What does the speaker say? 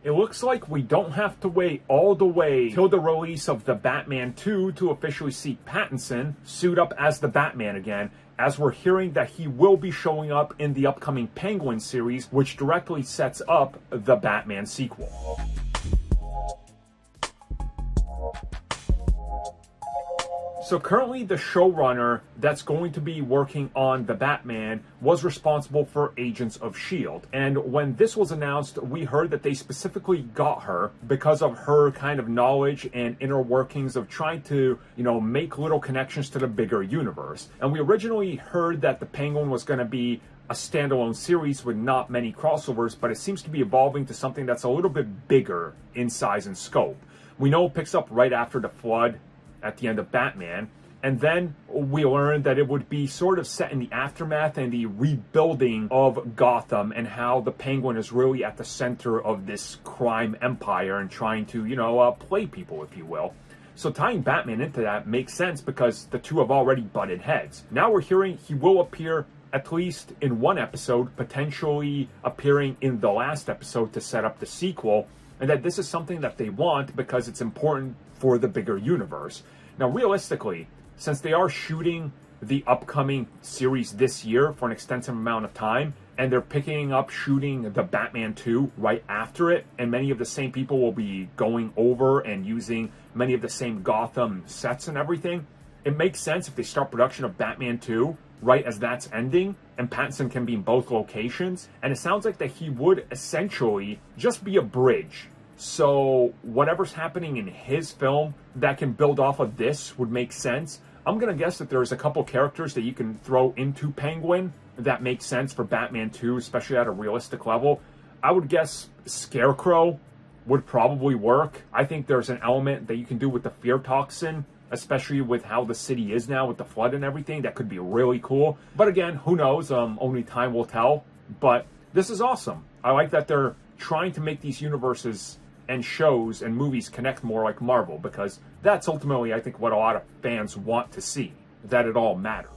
It looks like we don't have to wait all the way till the release of The Batman 2 to officially see Pattinson suit up as the Batman again, as we're hearing that he will be showing up in the upcoming Penguin series, which directly sets up the Batman sequel. So currently the showrunner that's going to be working on the Batman was responsible for Agents of S.H.I.E.L.D. And when this was announced, we heard that they specifically got her because of her kind of knowledge and inner workings of trying to, make little connections to the bigger universe. And we originally heard that the Penguin was going to be a standalone series with not many crossovers, but it seems to be evolving to something that's a little bit bigger in size and scope. We know it picks up right after the Flood at the end of Batman, and then we learned that it would be sort of set in the aftermath and the rebuilding of Gotham, and how the Penguin is really at the center of this crime empire and trying to, play people, if you will. So tying Batman into that makes sense because the two have already butted heads. Now we're hearing he will appear at least in one episode, potentially appearing in the last episode to set up the sequel, and that this is something that they want because it's important for the bigger universe. Now, realistically, since they are shooting the upcoming series this year for an extensive amount of time, and they're picking up shooting the Batman 2 right after it, and many of the same people will be going over and using many of the same Gotham sets and everything, it makes sense if they start production of Batman 2 right as that's ending, and Pattinson can be in both locations, and it sounds like that he would essentially just be a bridge. So whatever's happening in his film that can build off of this would make sense. I'm going to guess that there's a couple characters that you can throw into Penguin that make sense for Batman 2, especially at a realistic level. I would guess Scarecrow would probably work. I think there's an element that you can do with the fear toxin, especially with how the city is now with the Flood and everything. That could be really cool. But again, who knows? Only time will tell. But this is awesome. I like that they're trying to make these universes and shows and movies connect more like Marvel, because that's ultimately, I think, what a lot of fans want to see, that it all matters.